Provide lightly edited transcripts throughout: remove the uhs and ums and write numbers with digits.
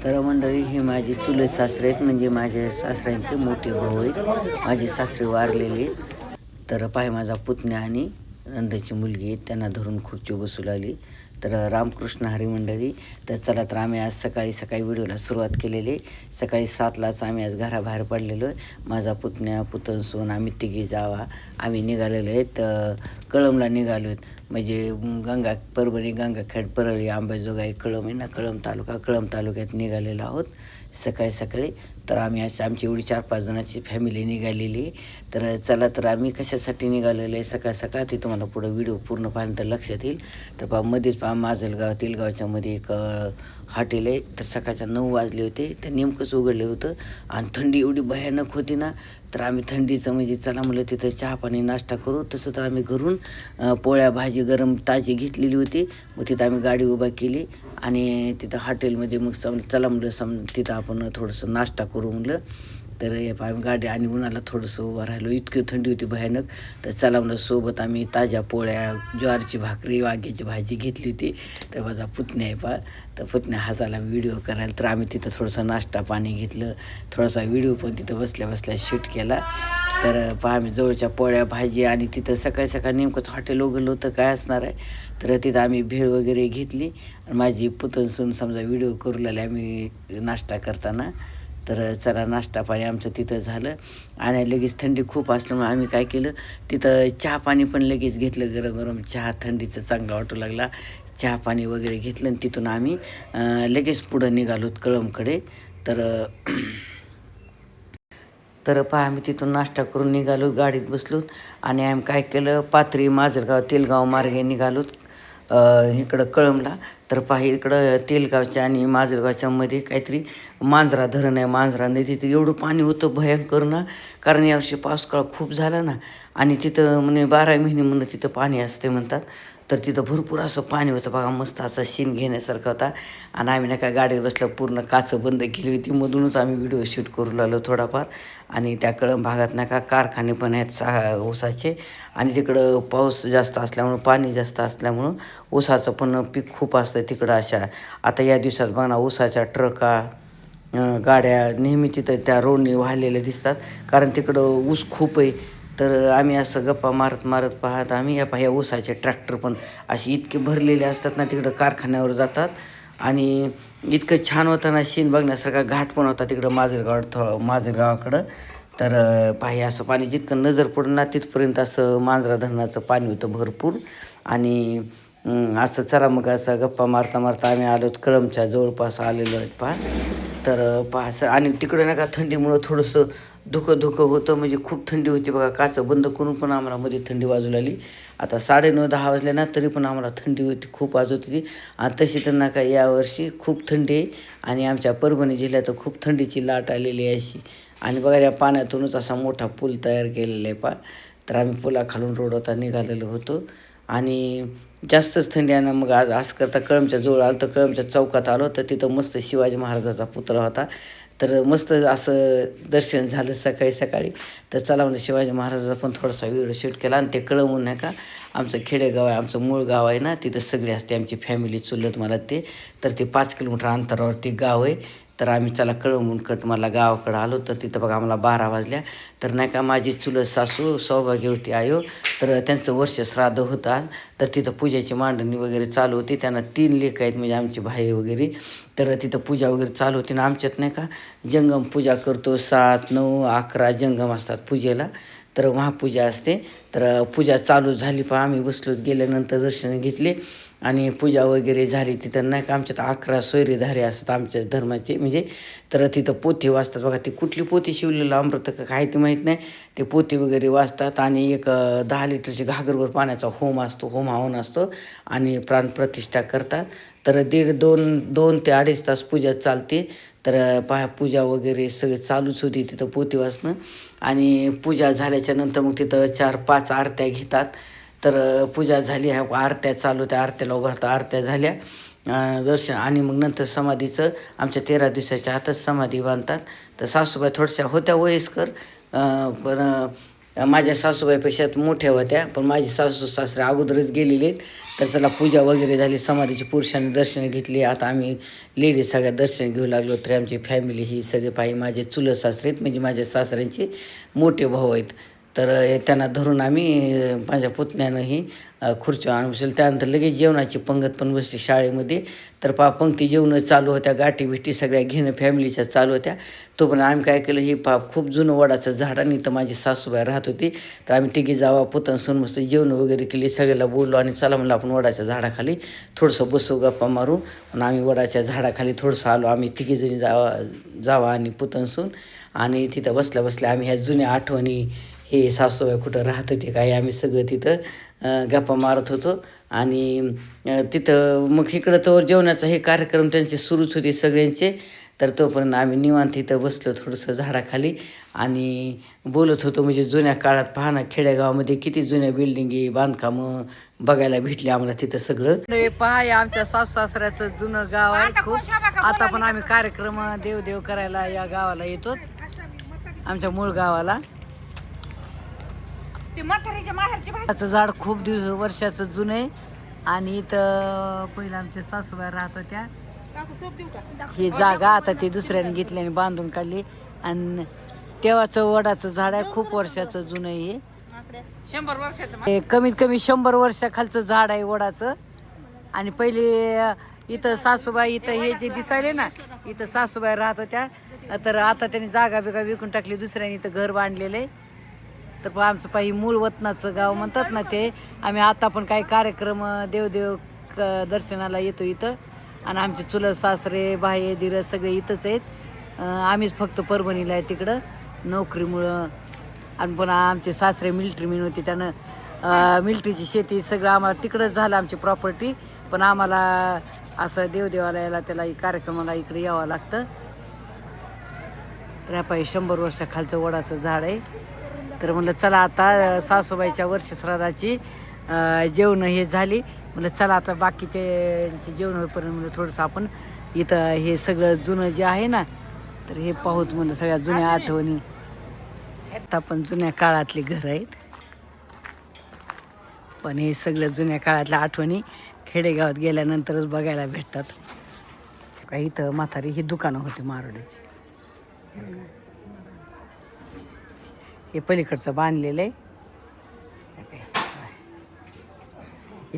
तर मंडळी हे माझे चुलत सासरे आहेत, म्हणजे माझ्या सासऱ्यांचे मोठे भाऊ आहेत. माझे सासरे वारलेले. तर पाय माझा पुतण्या आणि नंदाची मुलगी आहे, त्यांना धरून खुर्ची बसू लागली. तर रामकृष्ण हरी मंडळी. तर चला, तर आम्ही आज सकाळी सकाळी व्हिडिओला सुरुवात केलेली. सकाळी 7लाच आम्ही आज घराबाहेर पडलेलो आहे. माझा पुतण्या पुतणसून आम्ही तिघी जावा आम्ही निघालेलो आहेत. कळमला निघालो आहेत, म्हणजे परभणी गंगाखेड परळी अंबाजोगाई कळम आहे ना, कळम तालुक्यात निघालेलो आहोत सकाळी सकाळी. तर आम्ही आज आमची एवढी 4-5 जणांची फॅमिली निघालेली. तर चला, तर आम्ही कशासाठी निघालेलो आहे सकाळ सकाळ ते तुम्हाला पुढं व्हिडिओ पूर्ण पाहिल्यानंतर लक्षात येईल. तर मध्येच माजलगाव तेलगावच्या मध्ये एक हॉटेल आहे. तर सकाळच्या 9 वाजले होते, तर नेमकंच उघडलं होतं आणि थंडी एवढी भयानक होती ना. तर आम्ही थंडीचं म्हणजे चला म्हणलं तिथं चहा पाणी नाश्ता करू. तसं तर आम्ही घरून पोळ्या भाजी गरम ताजी घेतलेली होती. मग तिथं आम्ही गाडी उभा केली आणि तिथं हॉटेलमध्ये मग चला म्हणलं तिथं आपण थोडंसं नाश्ता करू म्हणलं. तर आम्ही गाडी आणि उन्हाला थोडंसं उभं राहिलो, इतकी थंडी होती भयानक. तर चला म्हणलं सोबत आम्ही ताज्या पोळ्या, ज्वारीची भाकरी, वांग्याची भाजी घेतली होती. तर माझा पुतण्या आहे तर पुतण्या हसायला व्हिडिओ करायला. तर आम्ही तिथं थोडंसं नाश्ता पाणी घेतलं, थोडासा व्हिडिओ पण तिथं बसल्या बसल्या शूट केला. तर आम्ही जवळच्या पोळ्या भाजी आणि तिथं सकाळी सकाळी नेमकंच हॉटेल उघडलं होतं, काय असणार आहे. तर तिथं आम्ही भेळ वगैरे घेतली आणि माझी पुतणसून समजा व्हिडिओ करू लागले आम्ही नाश्ता करताना. तर चला, नाश्ता पाणी आमचं तिथं झालं आणि लगेच थंडी खूप असल्यामुळे आम्ही काय केलं, तिथं चहा पाणी पण लगेच घेतलं. गरम गरम चहा थंडीचं चांगला वाटू लागला. चहा पाणी वगैरे घेतलं आणि तिथून आम्ही लगेच पुढं निघालोत कळमकडे. तर पहा, आम्ही तिथून नाश्ता करून निघालो, गाडीत बसलोत आणि आम्ही काय केलं, पाथरी माजलगाव तेलगाव मार्गे निघालोत इकडं कळमला. तर पहा, इकडं तेलगावच्या आणि माजलगावच्या मध्ये काहीतरी मांजरा धरण आहे. मांजरा नदी, तिथं एवढं पाणी होतं भयंकर ना, कारण यावर्षी पावसाळा खूप झाला ना. आणि तिथं म्हणे 12 महिने म्हणून तिथं पाणी असते म्हणतात. तर तिथं भरपूर असं पाणी होतं बघा, मस्त असा सीन घेण्यासारखा होता. आणि आम्ही नाही का गाडीत बसलं, पूर्ण काचं बंद केली होती, मधूनच आम्ही व्हिडिओ शूट करू लागलो थोडाफार. आणि त्या कळंब भागात नाही का कारखाने पण आहेत ऊसाचे. आणि तिकडं पाऊस जास्त असल्यामुळं, पाणी जास्त असल्यामुळं ऊसाचं पण पीक खूप असतं तिकडं. अशा आता या दिवसात बघा ना, ऊसाच्या ट्रका गाड्या नेहमी तिथं त्या रोडने वाहलेल्या दिसतात, कारण तिकडं ऊस खूप आहे. तर आम्ही असं गप्पा मारत मारत पाहत आम्ही ह्या ऊसाचे ट्रॅक्टर पण असे इतके भरलेले असतात ना, तिकडं कारखान्यावर जातात. आणि इतकं छान होतं ना, शीन बघण्यासारखा. घाट पण होता तिकडं माजलगावाकडं. तर पाही असं पाणी जितकं नजर पडून ना तिथपर्यंत असं मांजरा धरणाचं पाणी होतं भरपूर. आणि असं चला मग असं गप्पा मारता मारता आम्ही आलोत कळमच्या जवळपास आलेलो आहेत पहा. तर पहा असं, आणि तिकडं नाही का थंडीमुळं थोडंसं धुकं धुकं होतं, म्हणजे खूप थंडी होती बघा. काचं बंद करून पण आम्हाला मध्ये थंडी वाजू लागली. आता 9:30-10 वाजले ना, तरी पण आम्हाला थंडी होती, खूप वाजत होती. आणि तशी तर नका, यावर्षी खूप थंडी आहे. आणि आमच्या परभणी जिल्ह्यात खूप थंडीची लाट आलेली आहे अशी. आणि बघा, या पाण्यातूनच असा मोठा पूल तयार केलेला आहे पहा. तर आम्ही पुलाखालून रोडवरता निघालेलो होतो. आणि जास्तच थंडी आहे ना, मग आज असं करता कळमच्या जवळ आलो, तर कळमच्या चौकात आलो. तर तिथं मस्त शिवाजी महाराजाचा पुतळा होता. तर मस्त असं दर्शन झालं सकाळी सकाळी. तर चला म्हणजे शिवाजी महाराजाचा पण थोडासा व्हिडिओ शूट केला. आणि ते कळमून नाही का, आमचं खेडेगाव आहे, आमचं मूळ गाव आहे ना, तिथं सगळी असते आमची फॅमिली, चुलत मला ते. तर ते 5 किलोमीटर अंतरावरती गाव आहे. तर आम्ही चला कळमून मला गावाकडं आलो. तर तिथं बघा आम्हाला 12 वाजल्या. तर नाही का, माझी चुलत सासू सौभाग्यवती आयो, तर त्यांचं वर्ष श्राद्ध होतं आज. तर तिथं पूजेची मांडणी वगैरे चालू होती. त्यांना 3 लेक आहेत, म्हणजे आमचे भाई वगैरे. तर तिथं पूजा वगैरे चालू होती ना. आमच्यात नाही का जंगम पूजा करतो, 7, 9, 11 जंगम असतात पूजेला. तर महापूजा असते. तर पूजा चालू झाली पहा, आम्ही बसलो, गेल्यानंतर दर्शन घेतले आणि पूजा वगैरे झाली. तिथं नाही का आमच्यात 11 सोयरेधारे असतात आमच्या धर्माचे, म्हणजे. तर तिथं पोथी वाचतात बघा. ती कुठली पोथी शिवलेलं अमृत का काय ते माहीत नाही. ते पोथी वगैरे वाचतात. आणि एक 10 लिटरची घागरभर पाण्याचा होम असतो, होम हवन असतो. आणि प्राणप्रतिष्ठा करतात. तर 2 ते 2.5 तास पूजा चालते. तर पूजा वगैरे सगळे चालूच होती तिथं पोथी वाचणं. आणि पूजा झाल्याच्या नंतर मग तिथं 4-5 आरत्या घेतात. तर पूजा झाली, ह्या आरत्या चालू, त्या आरत्याला उभारता, आरत्या झाल्या दर्शन. आणि मग नंतर समाधीचं आमच्या 13 दिवसाच्या आतच समाधी बांधतात. तर सासूबाई थोड्याशा होत्या वयस्कर, पण माझ्या सासूबाईपेक्षा मोठ्या होत्या, पण माझी सासू सासरे अगोदरच गेलेले आहेत. तर चला पूजा वगैरे झाली, समाधीची पुरुषांनी दर्शन घेतली. आता आम्ही लेडीज सगळ्या दर्शन घेऊ लागलो. तर आमची फॅमिली ही सगळे पाहिजे माझे चुलत सासरे आहेत, म्हणजे माझ्या सासऱ्यांचे मोठे भाऊ आहेत. तर त्यांना धरून आम्ही माझ्या पुतण्यानंही खुर्च्या आणून बसलं. त्यानंतर लगेच जेवणाची पंगत पण बसली शाळेमध्ये. तर पंक्ती जेवणं चालू होत्या, गाठी बिठी सगळ्या घेणं फॅमिलीच्या चालू होत्या. पण आम्ही काय केलं, ही खूप जुनं वडाचं झाड आणि तर माझी सासूबाई राहत होती. तर आम्ही तिघी जावा पुतण सून मस्त जेवण वगैरे केली, सगळ्याला बोललो आणि चला म्हणलं आपण वडाच्या झाडाखाली थोडंसं बसू, गप्पा मारू. आणि आम्ही वडाच्या झाडाखाली थोडंसं आलो. आम्ही तिघीजणी जावा आणि पुतण सून. आणि तिथं बसल्या बसल्या आम्ही ह्या जुन्या आठवणी, हे सासूबाई कुठं राहत होते काय, आम्ही सगळं तिथं गप्पा मारत होतो. आणि तिथं मग इकडं तो जेवणाचा हे कार्यक्रम त्यांचे सुरूच होते सगळ्यांचे. तर तोपर्यंत आम्ही निवांत इथं बसलो थोडंसं झाडाखाली आणि बोलत होतो. म्हणजे जुन्या काळात पाहणं, खेडेगावामध्ये किती जुन्या बिल्डिंगी बांधकामं बघायला भेटली आम्हाला तिथं सगळं. पहा या आमच्या सासू सासऱ्याचं जुनं गाव आहे खूप. आता पण आम्ही कार्यक्रम देव करायला या गावाला येतो, आमच्या मूळ गावाला. त्याचं झाड खूप वर्षाचं जुनं आहे. आणि इथं पहिलं आमच्या सासूबाई राहत होत्या. ही जागा आता ती दुसऱ्याने घेतल्याने बांधून काढली. आणि तेव्हाचं वडाचं झाड आहे, खूप वर्षाचं जुनं आहे. 100 वर्षाचं, कमीत कमी 100 वर्षाखालचं झाड आहे वडाचं. आणि पहिले इथं सासूबाई, इथं हे जे दिसायले ना, इथं सासूबाई राहत होत्या. तर आता त्यांनी जागा बिगा विकून टाकली, दुसऱ्याने इथं घर बांधलेलं आहे. तर आमचं काही मूळ वतनाचं गाव म्हणतात ना ते. आम्ही आता पण काही कार्यक्रम देव दर्शनाला येतो इथं. आणि आमचे चुलत सासरे बाहे दिरं सगळे इथंच आहेत. आम्हीच फक्त परभणीला आहे तिकडं नोकरीमुळं. आणि पण आमचे सासरे मिलिटरीमॅन होते, त्यानं मिलिटरीची शेती सगळं आम्हाला तिकडंच झालं, आमची प्रॉपर्टी. पण आम्हाला असं देवाला त्याला कार्यक्रमाला इकडे यावं लागतं. तर ह्या 100 वर्षाखालचं वडाचं झाड आहे. तर म्हणलं चला आता सासूबाईच्या वर्षश्राद्धाची जेवणं हे झाली. म्हणलं चला आता बाकीचे जेवण होईपर्यंत म्हणलं थोडंसं आपण इथं हे सगळं जुनं जे आहे ना, तर हे पाहूत म्हणलं, सगळ्या जुन्या आठवणी. आता पण जुन्या काळातली घरं आहेत, पण हे सगळं जुन्या काळातल्या आठवणी खेडेगावात गेल्यानंतरच बघायला भेटतात. काही इथं म्हातारी ही दुकानं होती मारवाडीची. हे पलीकडचं बांधलेलं आहे.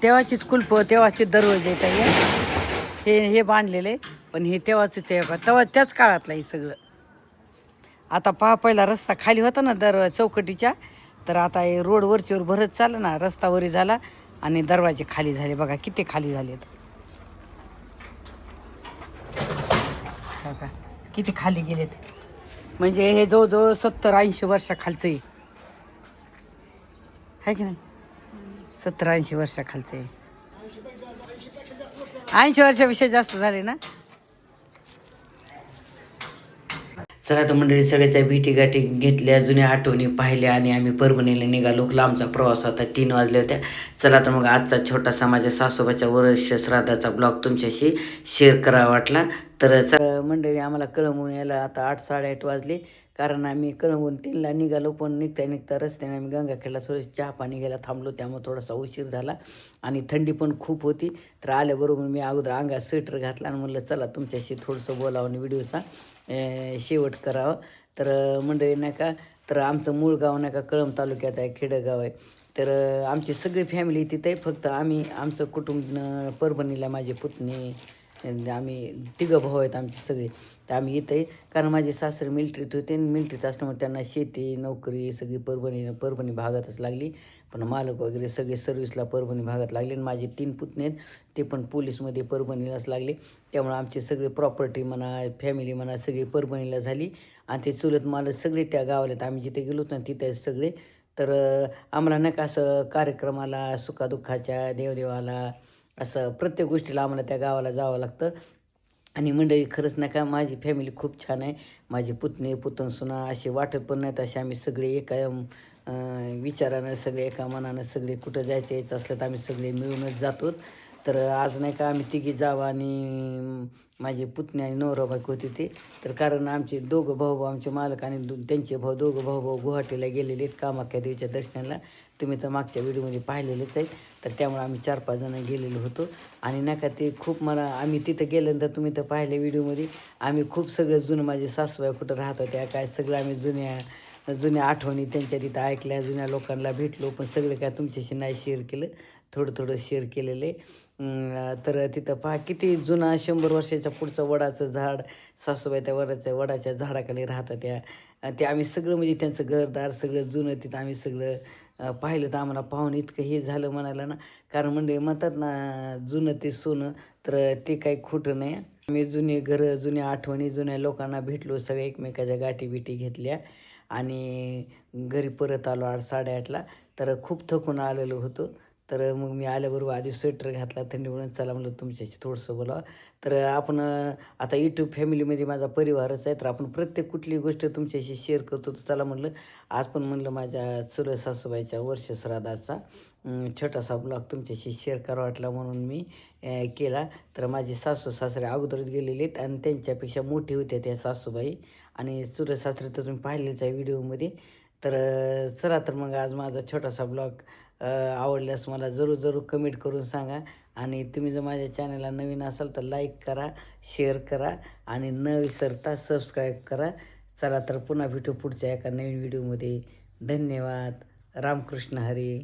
तेव्हाचीच कुलप, तेव्हाचे दरवाजे आहेत हे बांधलेले. पण हे तेव्हाचंच आहे का, तेव्हा त्याच काळातलं हे सगळं. आता पहा, पहिला रस्ता खाली होता ना चौकटीच्या, तर आता हे रोड वरचीवर भरत चाललं ना, रस्ता वरी झाला आणि दरवाजे खाली झाले. बघा किती खाली झालेत, बघा किती खाली गेलेत. म्हणजे हे जवळजवळ 70-80 वर्षाखालचं आहे की नाही, 70-80 वर्षाखालचं आहे. 80 वर्षापेक्षा जास्त झाले ना. चला तर मंडळी, सगळ्याच्या भेटीगाठी घेतल्या, जुन्या आठवणी पाहिल्या आणि आम्ही परभणीला निघालो. लांबचा प्रवास होता, 3 वाजले होत्या. चला तर मग आजचा छोटासा माझ्या सासोबाच्या वर्ष श्राद्धाचा ब्लॉग तुमच्याशी शेअर करावा वाटला. तर मंडळी, आम्हाला कळंबून यायला आता 8-8:30 वाजले. कारण आम्ही कळंबून 3ला निघालो, पण निघता रस्त्याने आम्ही गंगाखेडला थोडंसं चहा पाणी घ्यायला थांबलो, त्यामुळे थोडासा उशीर झाला. आणि थंडी पण खूप होती. तर आल्याबरोबर मी अगोदर अंगात स्वेटर घातला आणि म्हणलं चला तुमच्याशी थोडंसं बोलावं आणि व्हिडिओचा शेवट करावं. तर मंडळी नाही का, तर आमचं मूळ गाव नाही का कळंब तालुक्यात आहे, खेडेगाव आहे. तर आमची सगळी फॅमिली तिथे आहे. फक्त आमचं कुटुंब परभणीला, माझे पुतणे, आम्ही 3 भाऊ आहेत आमचे सगळे. तर आम्ही इथं आहे, कारण माझे सासरे मिलिटरीत होते. मिलिटरीत असल्यामुळे त्यांना शेती नोकरी सगळी परभणी भागातच लागली. पण मालक वगैरे सगळे सर्व्हिसला परभणी भागात लागले. आणि माझे 3 पुतणे आहेत, ते पण पोलीसमध्ये परभणीलाच लागले. त्यामुळे आमची सगळी प्रॉपर्टी म्हणा, फॅमिली म्हणा, सगळी परभणीला झाली. आणि ते चुलत मालक सगळे त्या गावाला आहेत. आम्ही जिथे गेलो ना तिथे सगळे. तर आम्हाला नाही का असं कार्यक्रमाला, सुखादुःखाच्या, देवाला, असं प्रत्येक गोष्टीला आम्हाला त्या गावाला जावं लागतं. आणि मंडळी खरंच नाही का, माझी फॅमिली खूप छान आहे. माझे पुतणे पुतणसुना असे वाटत पण नाहीत, असे आम्ही सगळे एका विचारानं, सगळे एका मनानं, सगळे कुठं जायचं यायचं असलं तर आम्ही सगळे मिळूनच जातो. तर आज नाही का आम्ही तिघी जावं आणि माझी पुतणी आणि नवरा बायको होती ते. तर कारण आमचे दोघं भाऊ आमचे मालक आणि त्यांचे दोघं भाऊ गुवाहाटीला गेलेले आहेत कामाख्या देवीच्या दर्शनाला. तुम्ही तर मागच्या व्हिडिओमध्ये पाहिलेलेच आहेत. तर त्यामुळे आम्ही 4-5 जण गेलेलो होतो आणि नका ते खूप मला आम्ही तिथं गेल्यानंतर तुम्ही तर पाहिले व्हिडिओमध्ये आम्ही खूप सगळं जुनं माझी सासूबाई कुठं राहत होत्या काय सगळं आम्ही जुन्या आठवणी त्यांच्या तिथं ऐकल्या, जुन्या लोकांना भेटलो. पण सगळं काय तुमच्याशी नाही शेअर केलं, थोडं शेअर केलेले. तर तिथं पहा किती जुना 100 वर्षाच्या पुढचं वडाचं झाड, सासूबाई त्या वडाच्या झाडाखाली राहत होत्या. ते आम्ही सगळं म्हणजे त्यांचं घरदार सगळं जुनं तिथं आम्ही सगळं पाहिलं. तर आम्हाला पाहून इतकं हे झालं म्हणायला ना, कारण म्हणजे म्हणतात ना जुनं ते सोनं, तर ते काही खोटं नाही. आम्ही जुने घरं, जुन्या आठवणी, जुन्या लोकांना भेटलो, सगळ्या एकमेकाच्या गाठीबिटी घेतल्या आणि घरी परत आलो 8-8:30ला. तर खूप थकून आलेलो होतो. तर मग मी आल्याबरोबर आधी स्वेटर घातला थंडी म्हणून चला म्हणलं तुमच्याशी थोडंसं बोलावं. तर आपण आता यूट्यूब फॅमिलीमध्ये माझा परिवारच आहे, तर आपण प्रत्येक कुठली गोष्ट तुमच्याशी शेअर करतो. तर चला म्हणलं आज पण म्हणलं माझ्या चुलत सासूबाईच्या वर्षश्राद्धाचा छोटासा ब्लॉग तुमच्याशी शेअर करा वाटला म्हणून मी केला. तर माझे सासू सासरे अगोदरच गेलेले आहेत आणि त्यांच्यापेक्षा मोठी होत्या त्या सासूबाई आणि चुलत सासरे तर तुम्ही पाहिलेच आहे व्हिडिओमध्ये. तर चला तर मग आज माझा छोटासा ब्लॉग आवडल्यास मला जरूर कमेंट करून सांगा आणि तुम्ही जर माझ्या चॅनलला नवीन असाल तर लाईक करा, शेअर करा आणि न विसरता सबस्क्राईब करा. चला तर पुन्हा भेटू पुढच्या एका नवीन व्हिडिओमध्ये. धन्यवाद. रामकृष्ण हरी.